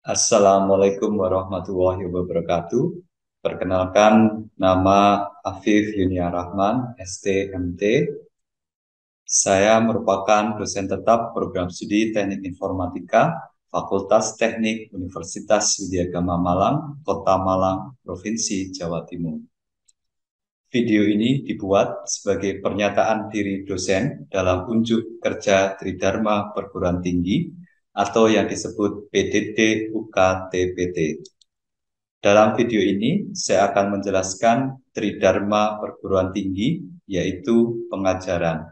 Assalamualaikum warahmatullahi wabarakatuh. Perkenalkan, nama Afif Yunia Rahman, STMT. Saya merupakan dosen tetap program studi Teknik Informatika, Fakultas Teknik Universitas Widyagama Malang, Kota Malang, Provinsi Jawa Timur. Video ini dibuat sebagai pernyataan diri dosen dalam unjuk kerja Tridharma Perguruan Tinggi atau yang disebut PDD UKTPT. Dalam video ini, saya akan menjelaskan Tridharma Perguruan Tinggi, yaitu pengajaran.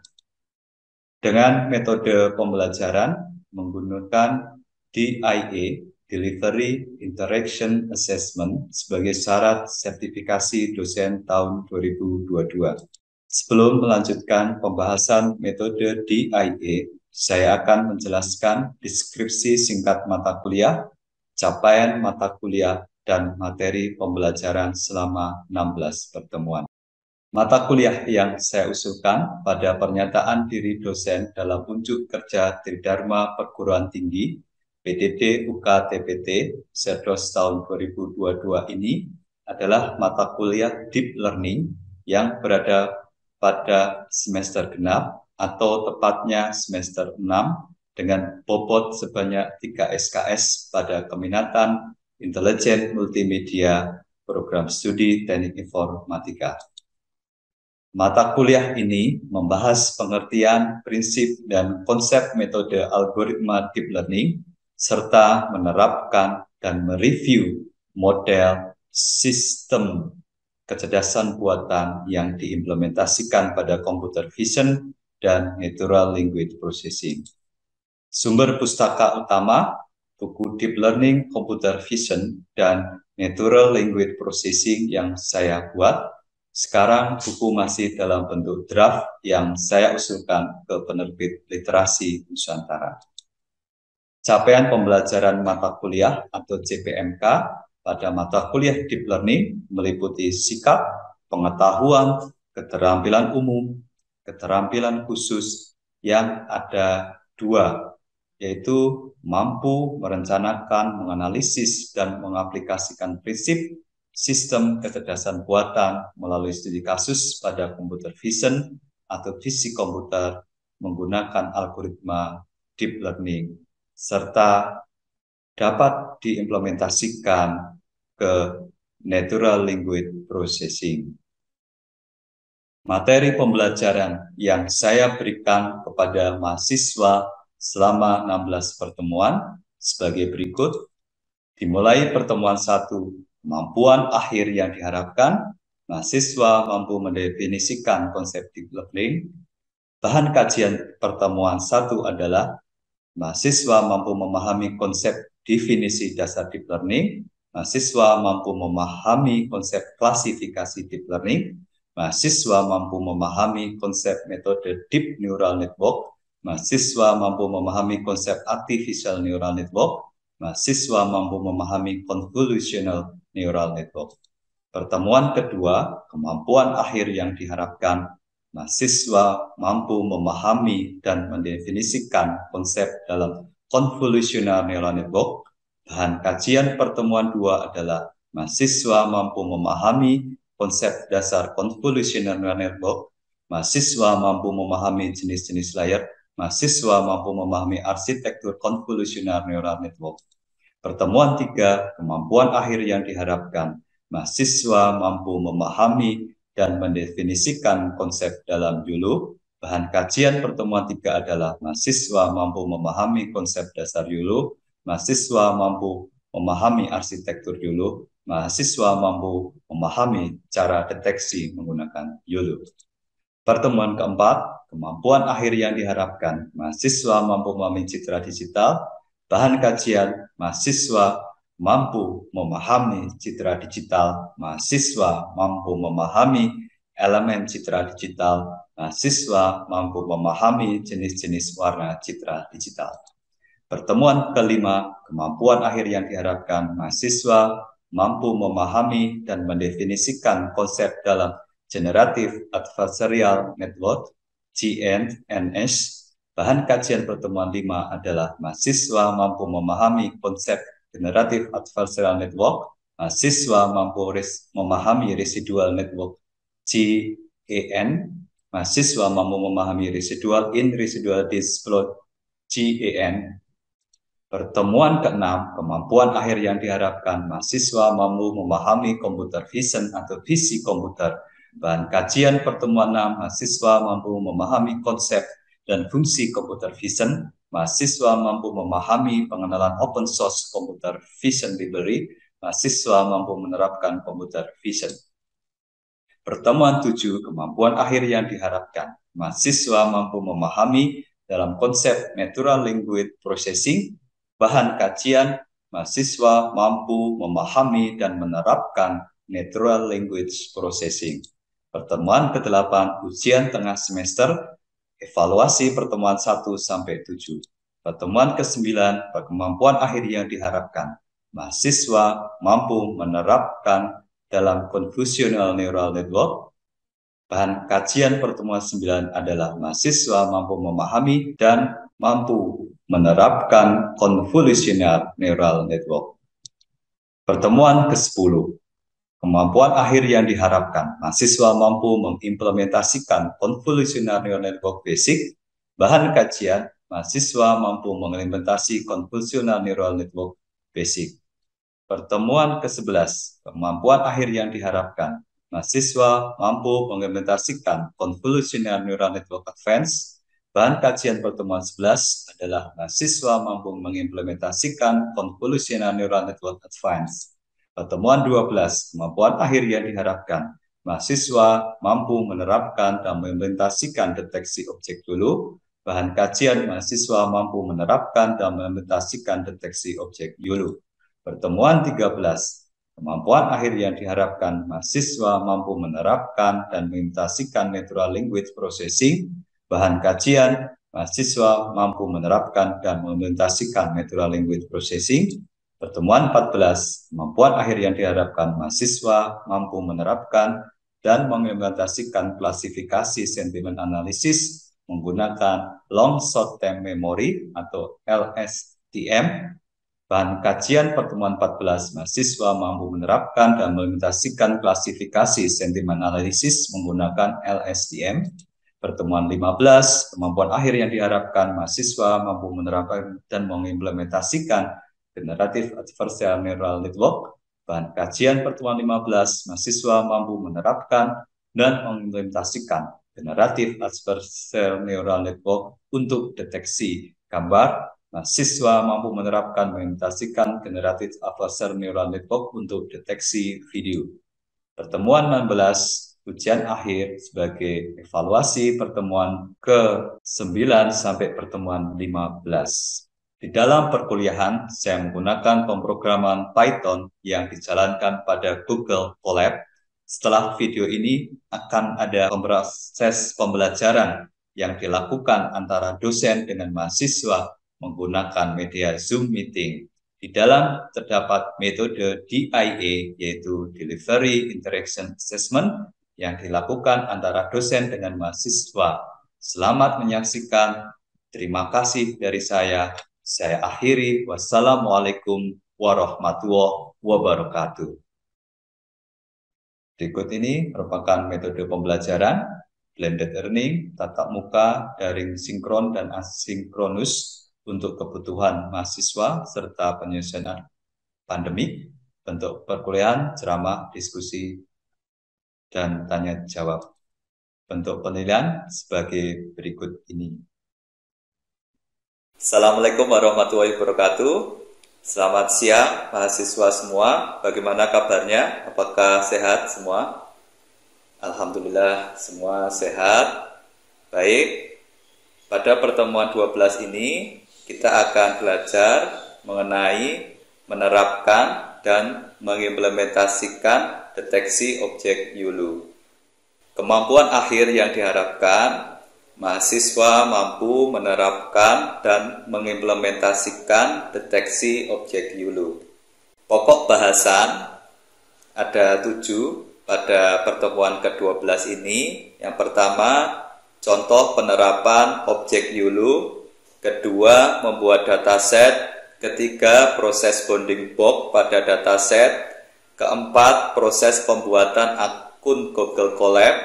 Dengan metode pembelajaran menggunakan DIA, Delivery Interaction Assessment, sebagai syarat sertifikasi dosen tahun 2022. Sebelum melanjutkan pembahasan metode DIA, saya akan menjelaskan deskripsi singkat mata kuliah, capaian mata kuliah, dan materi pembelajaran selama 16 pertemuan. Mata kuliah yang saya usulkan pada pernyataan diri dosen dalam unjuk kerja Tridharma Perguruan Tinggi PDD UKTPT Serdos tahun 2022 ini adalah mata kuliah Deep Learning yang berada pada semester genap atau tepatnya semester 6 dengan bobot sebanyak 3 SKS pada keminatan Intelijen Multimedia Program Studi Teknik Informatika. Mata kuliah ini membahas pengertian, prinsip, dan konsep metode algoritma deep learning, serta menerapkan dan mereview model sistem kecerdasan buatan yang diimplementasikan pada computer vision dan natural language processing. Sumber pustaka utama, buku Deep Learning, Computer Vision, dan Natural Language Processing yang saya buat. Sekarang buku masih dalam bentuk draft yang saya usulkan ke penerbit Literasi Nusantara. Capaian pembelajaran mata kuliah atau CPMK pada mata kuliah Deep Learning meliputi sikap, pengetahuan, keterampilan umum, keterampilan khusus yang ada dua, yaitu mampu merencanakan, menganalisis, dan mengaplikasikan prinsip sistem kecerdasan buatan melalui studi kasus pada computer vision atau visi komputer menggunakan algoritma deep learning, serta dapat diimplementasikan ke natural language processing. Materi pembelajaran yang saya berikan kepada mahasiswa selama 16 pertemuan sebagai berikut. Dimulai pertemuan 1, kemampuan akhir yang diharapkan, mahasiswa mampu mendefinisikan konsep deep learning. Bahan kajian pertemuan 1 adalah mahasiswa mampu memahami konsep definisi dasar deep learning, mahasiswa mampu memahami konsep klasifikasi deep learning, mahasiswa mampu memahami konsep metode deep neural network, mahasiswa mampu memahami konsep artificial neural network, mahasiswa mampu memahami convolutional neural network. Pertemuan kedua, kemampuan akhir yang diharapkan, mahasiswa mampu memahami dan mendefinisikan konsep dalam convolutional neural network. Bahan kajian pertemuan 2 adalah mahasiswa mampu memahami konsep dasar convolutional neural network, mahasiswa mampu memahami jenis-jenis layer, mahasiswa mampu memahami arsitektur convolutional neural network. Pertemuan 3, kemampuan akhir yang diharapkan, mahasiswa mampu memahami dan mendefinisikan konsep dalam YOLO. Bahan kajian pertemuan 3 adalah mahasiswa mampu memahami konsep dasar YOLO, mahasiswa mampu memahami arsitektur YOLO, mahasiswa mampu memahami cara deteksi menggunakan YOLO. Pertemuan keempat, kemampuan akhir yang diharapkan, mahasiswa mampu memahami citra digital. Bahan kajian, mahasiswa mampu memahami citra digital, mahasiswa mampu memahami elemen citra digital, mahasiswa mampu memahami jenis-jenis warna citra digital. Pertemuan kelima, kemampuan akhir yang diharapkan, mahasiswa mampu memahami dan mendefinisikan konsep dalam Generative Adversarial Network, GNNS. Bahan kajian pertemuan 5 adalah mahasiswa mampu memahami konsep generative adversarial network, mahasiswa mampu memahami residual network GAN, mahasiswa mampu memahami residual in residual displot GAN. Pertemuan ke-6, kemampuan akhir yang diharapkan, mahasiswa mampu memahami computer vision atau visi komputer. Bahan kajian pertemuan 6, mahasiswa mampu memahami konsep dan fungsi computer vision. Mahasiswa mampu memahami pengenalan open source computer vision library. Mahasiswa mampu menerapkan computer vision. Pertemuan 7, kemampuan akhir yang diharapkan, mahasiswa mampu memahami dalam konsep natural language processing. Bahan kajian, mahasiswa mampu memahami dan menerapkan natural language processing. Pertemuan ke-8, ujian tengah semester, evaluasi pertemuan 1 sampai 7. Pertemuan ke-9, kemampuan akhir yang diharapkan, mahasiswa mampu menerapkan dalam convolutional neural network. Bahan kajian pertemuan 9 adalah mahasiswa mampu memahami dan mampu menerapkan convolutional neural network. Pertemuan ke-10, kemampuan akhir yang diharapkan, mahasiswa mampu mengimplementasikan convolutional neural network basic. Bahan kajian, mahasiswa mampu mengimplementasi convolutional neural network basic. Pertemuan ke-11, kemampuan akhir yang diharapkan, mahasiswa mampu mengimplementasikan convolutional neural network advance. Bahan kajian pertemuan 11 adalah mahasiswa mampu mengimplementasikan convolutional neural network advance. Pertemuan 12, kemampuan akhir yang diharapkan, mahasiswa mampu menerapkan dan mengimplementasikan deteksi objek YOLO. Bahan kajian, mahasiswa mampu menerapkan dan mengimplementasikan deteksi objek YOLO. Pertemuan 13, kemampuan akhir yang diharapkan, mahasiswa mampu menerapkan dan mengimplementasikan natural language processing. Bahan kajian, mahasiswa mampu menerapkan dan mengimplementasikan natural language processing. Pertemuan 14, kemampuan akhir yang diharapkan, mahasiswa mampu menerapkan dan mengimplementasikan klasifikasi sentimen analisis menggunakan long short term memory atau LSTM. Bahan kajian pertemuan 14, mahasiswa mampu menerapkan dan mengimplementasikan klasifikasi sentimen analisis menggunakan LSTM. Pertemuan 15, kemampuan akhir yang diharapkan, mahasiswa mampu menerapkan dan mengimplementasikan generative adversarial neural network. Bahan kajian pertemuan 15, mahasiswa mampu menerapkan dan mengimplementasikan generative adversarial neural network untuk deteksi gambar. Mahasiswa mampu menerapkan mengimplementasikan generative adversarial neural network untuk deteksi video. Pertemuan 16, ujian akhir sebagai evaluasi pertemuan ke-9 sampai pertemuan 15. Di dalam perkuliahan, saya menggunakan pemrograman Python yang dijalankan pada Google Colab. Setelah video ini akan ada proses pembelajaran yang dilakukan antara dosen dengan mahasiswa menggunakan media Zoom Meeting. Di dalam terdapat metode DIA, yaitu Delivery Interaction Assessment, yang dilakukan antara dosen dengan mahasiswa. Selamat menyaksikan. Terima kasih dari saya. Saya akhiri. Wassalamualaikum warahmatullahi wabarakatuh. Berikut ini merupakan metode pembelajaran blended learning, tatap muka, daring sinkron dan asinkronus untuk kebutuhan mahasiswa serta penyelesaian pandemi. Bentuk perkuliahan, ceramah, diskusi, dan tanya jawab. Bentuk penilaian sebagai berikut ini. Assalamualaikum warahmatullahi wabarakatuh. Selamat siang mahasiswa semua. Bagaimana kabarnya? Apakah sehat semua? Alhamdulillah semua sehat. Baik. Pada pertemuan 12 ini kita akan belajar mengenai menerapkan dan mengimplementasikan deteksi objek YOLO. Kemampuan akhir yang diharapkan, mahasiswa mampu menerapkan dan mengimplementasikan deteksi objek YOLO. Pokok bahasan ada 7 pada pertemuan ke-12 ini. Yang pertama, contoh penerapan objek YOLO. Kedua, membuat dataset ketiga, proses bounding box pada dataset, keempat, proses pembuatan akun Google Colab,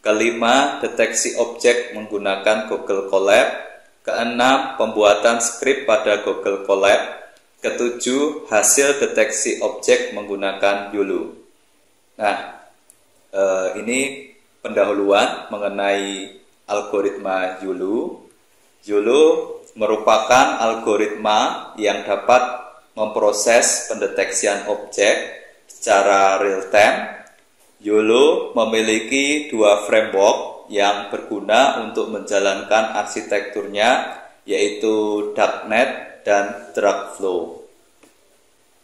kelima, deteksi objek menggunakan Google Colab, keenam, pembuatan skrip pada Google Colab, ketujuh, hasil deteksi objek menggunakan YOLO. Nah, ini pendahuluan mengenai algoritma YOLO. YOLO merupakan algoritma yang dapat memproses pendeteksian objek secara real time. YOLO memiliki dua framework yang berguna untuk menjalankan arsitekturnya, yaitu darknet dan Darkflow.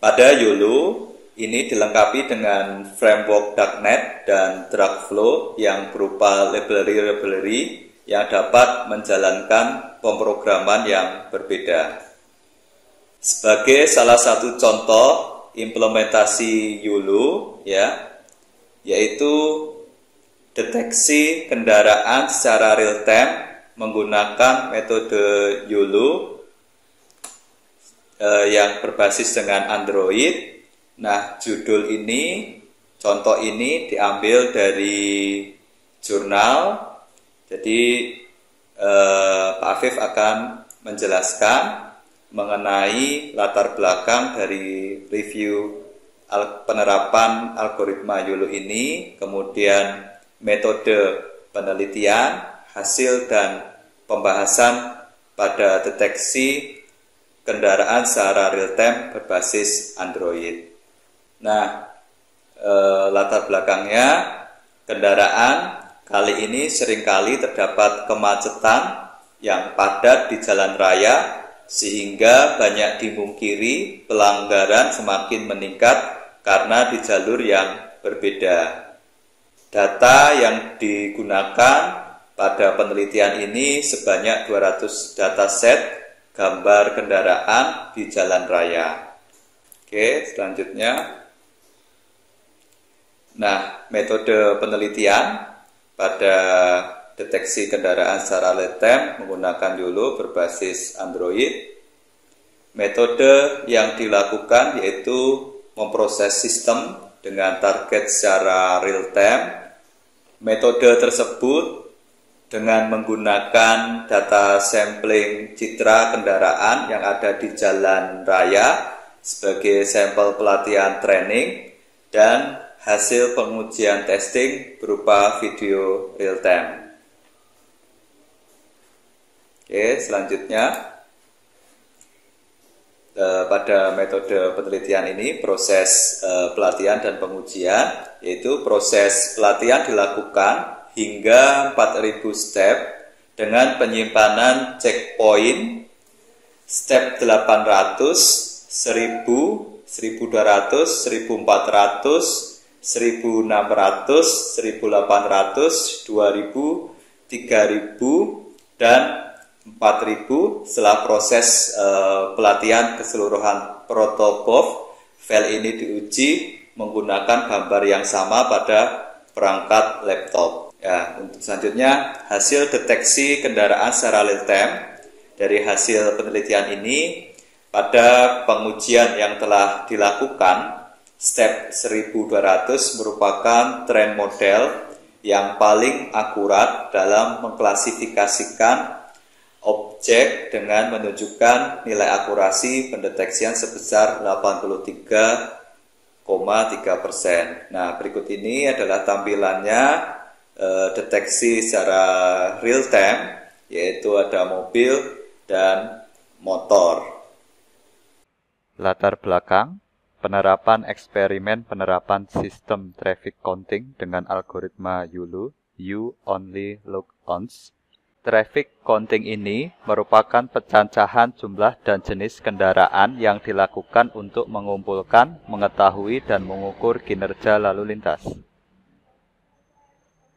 Pada YOLO ini dilengkapi dengan framework darknet dan Darkflow yang berupa library yang dapat menjalankan pemrograman yang berbeda. Sebagai salah satu contoh implementasi YOLO, yaitu deteksi kendaraan secara real time menggunakan metode YOLO yang berbasis dengan Android. Nah, judul ini, contoh ini diambil dari jurnal. Jadi Pak Afif akan menjelaskan mengenai latar belakang dari review penerapan algoritma YOLO ini, kemudian metode penelitian, hasil dan pembahasan pada deteksi kendaraan secara real time berbasis Android. Nah, latar belakangnya, kendaraan kali ini seringkali terdapat kemacetan yang padat di jalan raya, sehingga banyak dimungkiri pelanggaran semakin meningkat karena di jalur yang berbeda. Data yang digunakan pada penelitian ini sebanyak 200 dataset gambar kendaraan di jalan raya. Oke, selanjutnya. Nah, metode penelitian pada deteksi kendaraan secara real time menggunakan YOLO berbasis Android. Metode yang dilakukan yaitu memproses sistem dengan target secara real time. Metode tersebut dengan menggunakan data sampling citra kendaraan yang ada di jalan raya sebagai sampel pelatihan training dan hasil pengujian testing berupa video real time. Oke, selanjutnya pada metode penelitian ini proses pelatihan dan pengujian, yaitu proses pelatihan dilakukan hingga 4000 step dengan penyimpanan checkpoint step 800, 1000, 1200, 1400, 1600, 1800, 2000, 3000, dan 4000 setelah proses pelatihan keseluruhan protokol. File ini diuji menggunakan gambar yang sama pada perangkat laptop. Ya, untuk selanjutnya hasil deteksi kendaraan secara real time. Dari hasil penelitian ini, pada pengujian yang telah dilakukan, step 1200 merupakan tren model yang paling akurat dalam mengklasifikasikan objek dengan menunjukkan nilai akurasi pendeteksian sebesar 83,3%. Nah, berikut ini adalah tampilannya deteksi secara real time, yaitu ada mobil dan motor. Latar belakang penerapan eksperimen penerapan sistem traffic counting dengan algoritma YOLO, You Only Look Once. Traffic counting ini merupakan pencacahan jumlah dan jenis kendaraan yang dilakukan untuk mengumpulkan, mengetahui, dan mengukur kinerja lalu lintas.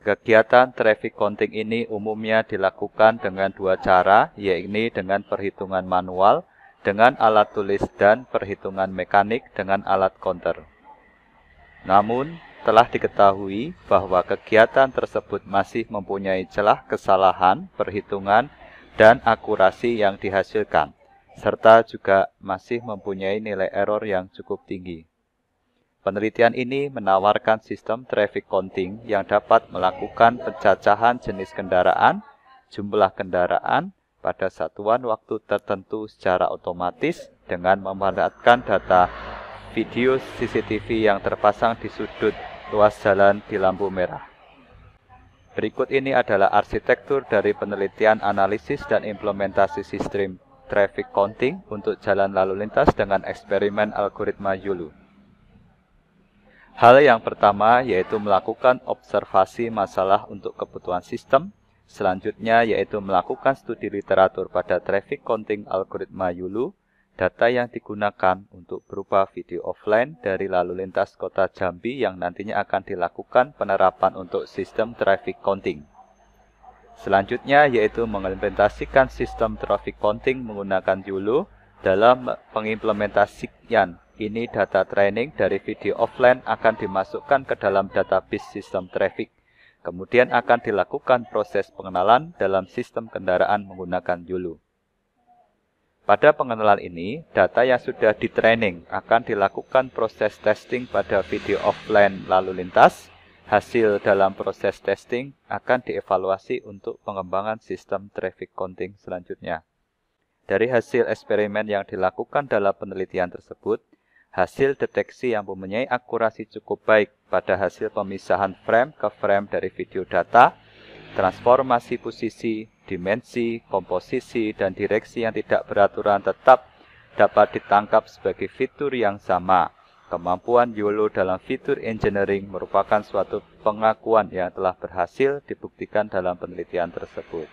Kegiatan traffic counting ini umumnya dilakukan dengan dua cara, yaitu dengan perhitungan manual, dengan alat tulis, dan perhitungan mekanik dengan alat counter. Namun, telah diketahui bahwa kegiatan tersebut masih mempunyai celah kesalahan, perhitungan, dan akurasi yang dihasilkan, serta juga masih mempunyai nilai error yang cukup tinggi. Penelitian ini menawarkan sistem traffic counting yang dapat melakukan pencacahan jenis kendaraan, jumlah kendaraan, pada satuan waktu tertentu secara otomatis dengan memanfaatkan data video CCTV yang terpasang di sudut ruas jalan di lampu merah. Berikut ini adalah arsitektur dari penelitian analisis dan implementasi sistem traffic counting untuk jalan lalu lintas dengan eksperimen algoritma YOLO. Hal yang pertama yaitu melakukan observasi masalah untuk kebutuhan sistem. Selanjutnya yaitu melakukan studi literatur pada traffic counting algoritma YOLO. Data yang digunakan untuk berupa video offline dari lalu lintas kota Jambi yang nantinya akan dilakukan penerapan untuk sistem traffic counting. Selanjutnya yaitu mengimplementasikan sistem traffic counting menggunakan YOLO dalam pengimplementasian. Ini data training dari video offline akan dimasukkan ke dalam database sistem traffic. Kemudian akan dilakukan proses pengenalan dalam sistem kendaraan menggunakan YOLO. Pada pengenalan ini, data yang sudah di-training akan dilakukan proses testing pada video offline lalu lintas. Hasil dalam proses testing akan dievaluasi untuk pengembangan sistem traffic counting selanjutnya. Dari hasil eksperimen yang dilakukan dalam penelitian tersebut, hasil deteksi yang mempunyai akurasi cukup baik pada hasil pemisahan frame ke frame dari video data, transformasi posisi, dimensi, komposisi, dan direksi yang tidak beraturan tetap dapat ditangkap sebagai fitur yang sama. Kemampuan YOLO dalam fitur engineering merupakan suatu pengakuan yang telah berhasil dibuktikan dalam penelitian tersebut.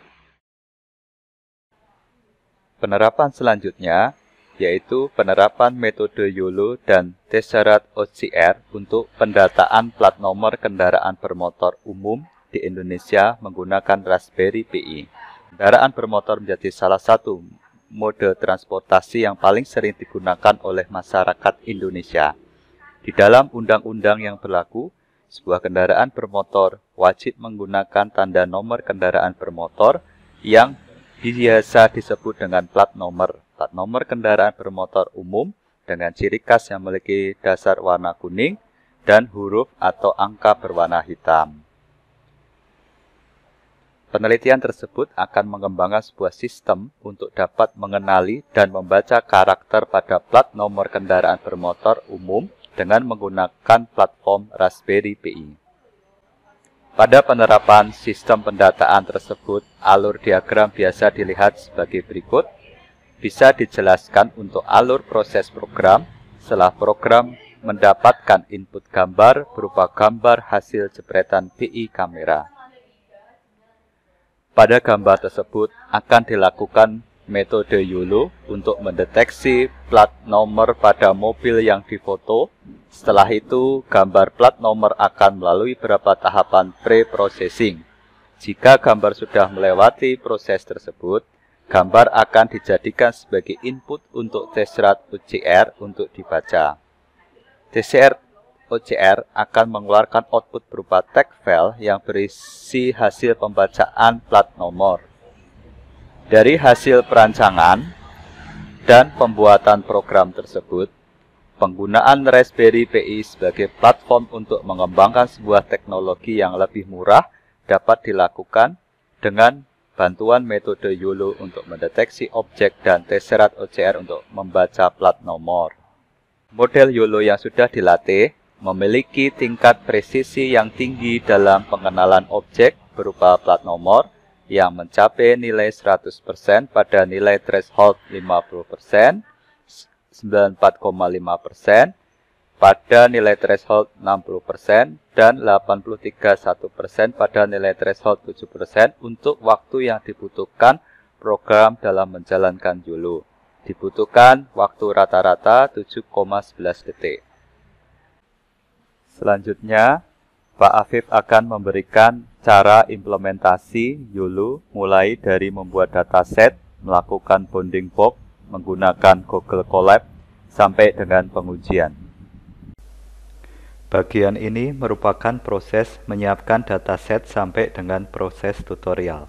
Penerapan selanjutnya yaitu penerapan metode YOLO dan Tesseract OCR untuk pendataan plat nomor kendaraan bermotor umum di Indonesia menggunakan Raspberry Pi. Kendaraan bermotor menjadi salah satu mode transportasi yang paling sering digunakan oleh masyarakat Indonesia. Di dalam undang-undang yang berlaku, sebuah kendaraan bermotor wajib menggunakan tanda nomor kendaraan bermotor yang biasa disebut dengan plat nomor. Plat nomor kendaraan bermotor umum dengan ciri khas yang memiliki dasar warna kuning dan huruf atau angka berwarna hitam. Penelitian tersebut akan mengembangkan sebuah sistem untuk dapat mengenali dan membaca karakter pada plat nomor kendaraan bermotor umum dengan menggunakan platform Raspberry Pi. Pada penerapan sistem pendataan tersebut, alur diagram biasa dilihat sebagai berikut. Bisa dijelaskan untuk alur proses program. Setelah program mendapatkan input gambar berupa gambar hasil jepretan PI kamera. Pada gambar tersebut akan dilakukan metode YOLO untuk mendeteksi plat nomor pada mobil yang difoto. Setelah itu, gambar plat nomor akan melalui beberapa tahapan pre-processing. Jika gambar sudah melewati proses tersebut, gambar akan dijadikan sebagai input untuk Tesseract OCR untuk dibaca. Tesseract OCR akan mengeluarkan output berupa text file yang berisi hasil pembacaan plat nomor. Dari hasil perancangan dan pembuatan program tersebut, penggunaan Raspberry Pi sebagai platform untuk mengembangkan sebuah teknologi yang lebih murah dapat dilakukan dengan bantuan metode YOLO untuk mendeteksi objek dan Tesseract OCR untuk membaca plat nomor. Model YOLO yang sudah dilatih memiliki tingkat presisi yang tinggi dalam pengenalan objek berupa plat nomor yang mencapai nilai 100% pada nilai threshold 50%, 94,5%, pada nilai threshold 60%, dan 83,1% pada nilai threshold 7% untuk waktu yang dibutuhkan program dalam menjalankan YOLO. Dibutuhkan waktu rata-rata 7,11 detik. Selanjutnya, Pak Afif akan memberikan cara implementasi YOLO mulai dari membuat dataset, melakukan bounding box, menggunakan Google Colab, sampai dengan pengujian. Bagian ini merupakan proses menyiapkan dataset sampai dengan proses tutorial.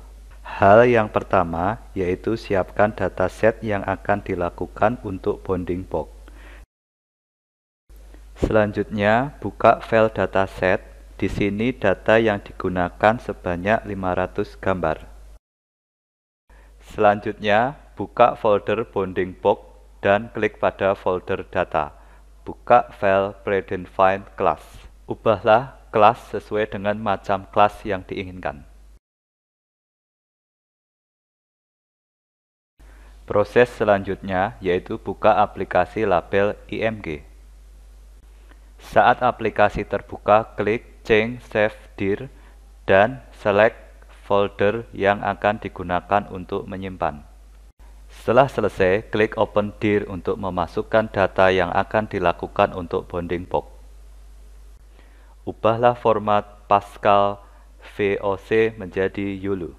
Hal yang pertama yaitu siapkan dataset yang akan dilakukan untuk bounding box. Selanjutnya, buka file dataset. Di sini data yang digunakan sebanyak 500 gambar. Selanjutnya, buka folder bounding box dan klik pada folder data. Buka file predefined class. Ubahlah kelas sesuai dengan macam kelas yang diinginkan. Proses selanjutnya yaitu buka aplikasi label IMG. Saat aplikasi terbuka, klik Change Save Dir dan select folder yang akan digunakan untuk menyimpan. Setelah selesai, klik Open Dir untuk memasukkan data yang akan dilakukan untuk bounding box. Ubahlah format Pascal VOC menjadi YOLO.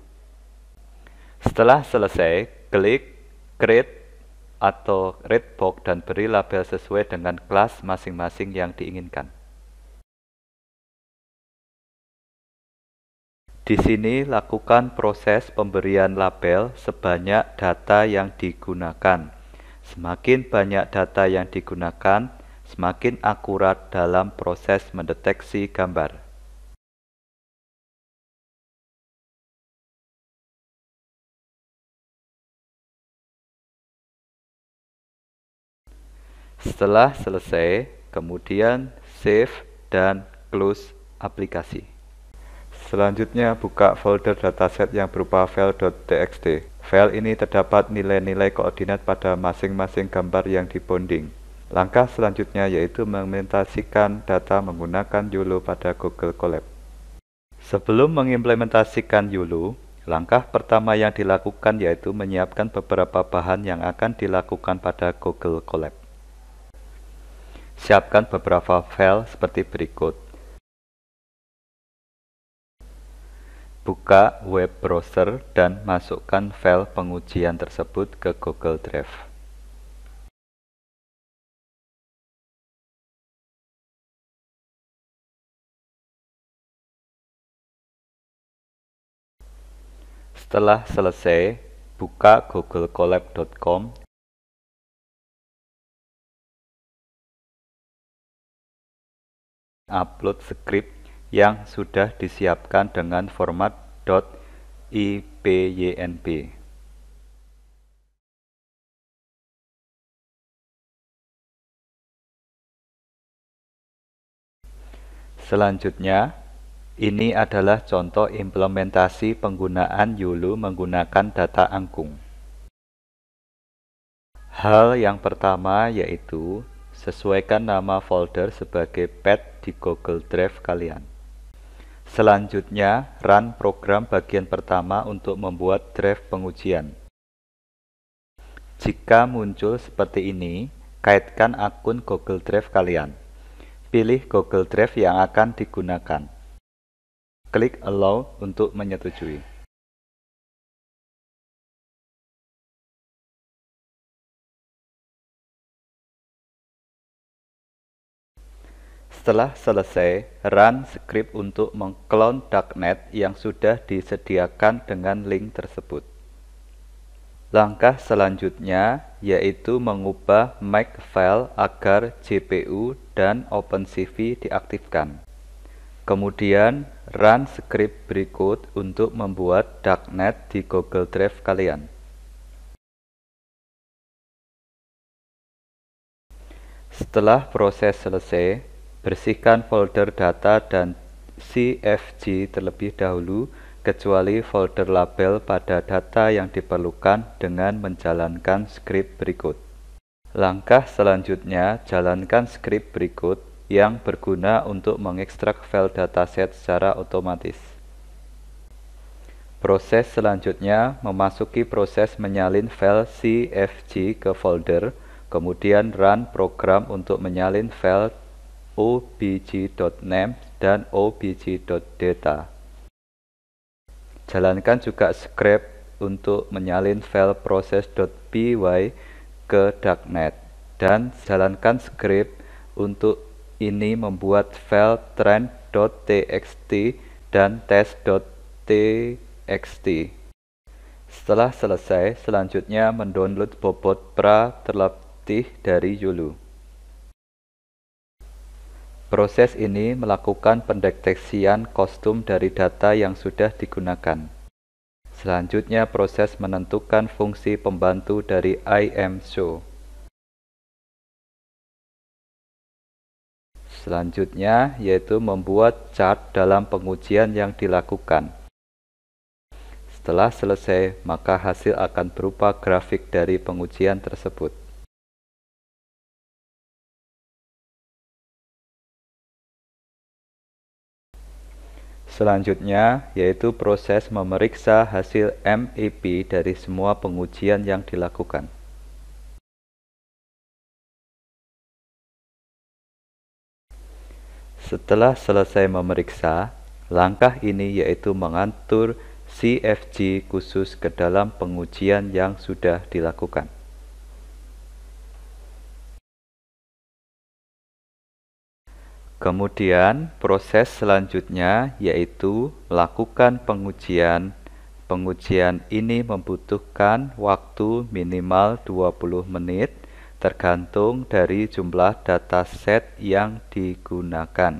Setelah selesai, klik Create atau Read Box dan beri label sesuai dengan kelas masing-masing yang diinginkan. Di sini lakukan proses pemberian label sebanyak data yang digunakan. Semakin banyak data yang digunakan, semakin akurat dalam proses mendeteksi gambar. Setelah selesai, kemudian save dan close aplikasi. Selanjutnya, buka folder dataset yang berupa file.txt. File ini terdapat nilai-nilai koordinat pada masing-masing gambar yang dibounding. Langkah selanjutnya yaitu mengimplementasikan data menggunakan YOLO pada Google Colab. Sebelum mengimplementasikan YOLO, langkah pertama yang dilakukan yaitu menyiapkan beberapa bahan yang akan dilakukan pada Google Colab. Siapkan beberapa file seperti berikut. Buka web browser dan masukkan file pengujian tersebut ke Google Drive. Setelah selesai, buka googlecolab.com. Upload script yang sudah disiapkan dengan format .ipynb. Selanjutnya, ini adalah contoh implementasi penggunaan YOLO menggunakan data angkung. Hal yang pertama yaitu sesuaikan nama folder sebagai path di Google Drive kalian. Selanjutnya, run program bagian pertama untuk membuat drive pengujian. Jika muncul seperti ini, kaitkan akun Google Drive kalian. Pilih Google Drive yang akan digunakan. Klik Allow untuk menyetujui. Setelah selesai, run script untuk mengclone darknet yang sudah disediakan dengan link tersebut. Langkah selanjutnya yaitu mengubah Makefile agar GPU dan OpenCV diaktifkan. Kemudian, run script berikut untuk membuat darknet di Google Drive kalian. Setelah proses selesai, bersihkan folder data dan CFG terlebih dahulu, kecuali folder label pada data yang diperlukan dengan menjalankan script berikut. Langkah selanjutnya, jalankan script berikut yang berguna untuk mengekstrak file dataset secara otomatis. Proses selanjutnya memasuki proses menyalin file CFG ke folder, kemudian run program untuk menyalin file obj.name dan obj.data. Jalankan juga script untuk menyalin file process.py ke darknet dan jalankan script untuk ini membuat file trend.txt dan test.txt. Setelah selesai, selanjutnya mendownload bobot pra terlatih dari Yulu. Proses ini melakukan pendeteksian kostum dari data yang sudah digunakan. Selanjutnya proses menentukan fungsi pembantu dari IMShow. Selanjutnya yaitu membuat chart dalam pengujian yang dilakukan. Setelah selesai, maka hasil akan berupa grafik dari pengujian tersebut. Selanjutnya, yaitu proses memeriksa hasil MAP dari semua pengujian yang dilakukan. Setelah selesai memeriksa, langkah ini yaitu mengatur CFG khusus ke dalam pengujian yang sudah dilakukan. Kemudian, proses selanjutnya yaitu melakukan pengujian. Pengujian ini membutuhkan waktu minimal 20 menit, tergantung dari jumlah dataset yang digunakan.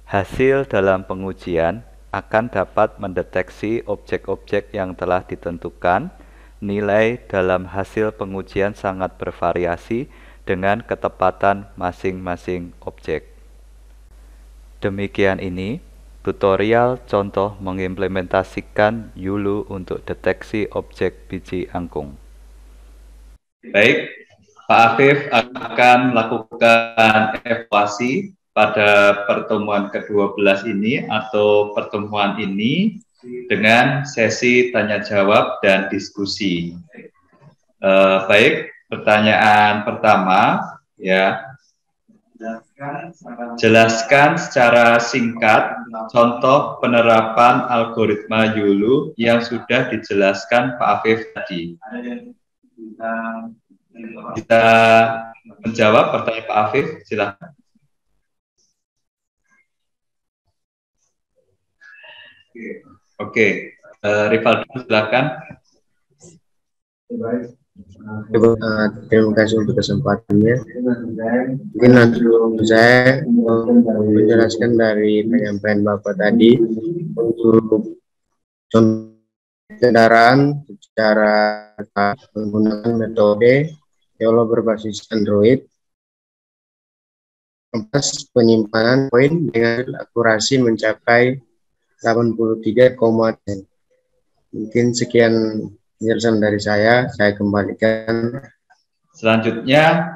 Hasil dalam pengujian akan dapat mendeteksi objek-objek yang telah ditentukan. Nilai dalam hasil pengujian sangat bervariasi dengan ketepatan masing-masing objek. Demikian ini tutorial contoh mengimplementasikan Yulu untuk deteksi objek biji angkung. Baik, Pak Afif akan melakukan evaluasi pada pertemuan ke-12 ini atau pertemuan ini dengan sesi tanya jawab dan diskusi. Baik, pertanyaan pertama ya. Jelaskan secara singkat contoh penerapan algoritma Yulu yang sudah dijelaskan Pak Afif tadi. Bisa menjawab pertanyaan Pak Afif, silakan. Oke, Rivaldo silakan. Terima kasih untuk kesempatannya. Mungkin nanti saya menjelaskan dari penyampaian Bapak tadi untuk contoh kendaraan secara menggunakan metode YOLO berbasis Android. Kompas penyimpanan poin dengan akurasi mencapai 83,10. Mungkin sekian penjelasan dari saya kembalikan. Selanjutnya,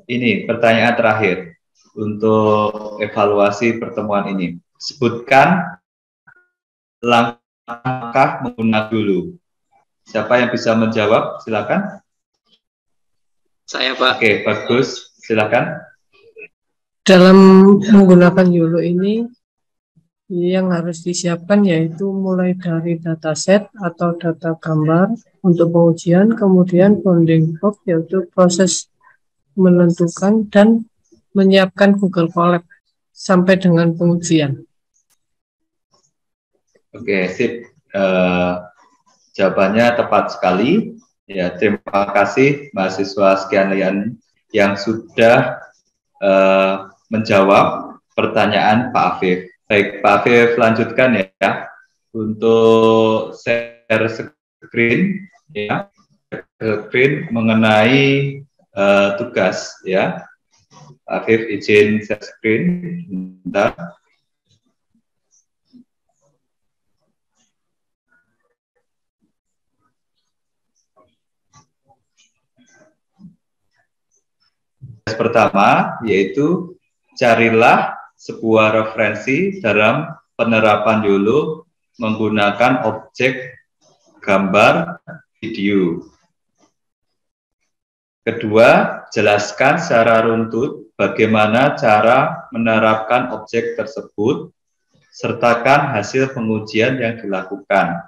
ini pertanyaan terakhir untuk evaluasi pertemuan ini. Sebutkan langkah menggunakan dulu. Siapa yang bisa menjawab? Silakan. Saya, Pak. Oke, bagus. Silakan. Dalam menggunakan YOLO ini, yang harus disiapkan yaitu mulai dari dataset atau data gambar untuk pengujian, kemudian bounding box yaitu proses menentukan dan menyiapkan Google Colab sampai dengan pengujian. Oke, sip. Jawabannya tepat sekali. Ya, terima kasih mahasiswa sekalian yang sudah menjawab pertanyaan Pak Afif. Baik, Pak Afif lanjutkan ya untuk share screen ya, screen mengenai tugas ya. Pak Afif izin share screen bentar. Pertama yaitu carilah sebuah referensi dalam penerapan YOLO menggunakan objek gambar video. Kedua, jelaskan secara runtut bagaimana cara menerapkan objek tersebut, sertakan hasil pengujian yang dilakukan.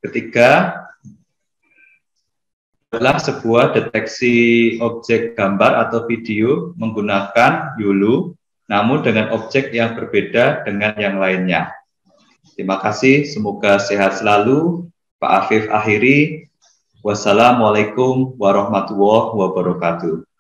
Ketiga, adalah sebuah deteksi objek gambar atau video menggunakan YOLO, namun dengan objek yang berbeda dengan yang lainnya. Terima kasih, semoga sehat selalu. Pak Afif akhiri. Wassalamualaikum warahmatullahi wabarakatuh.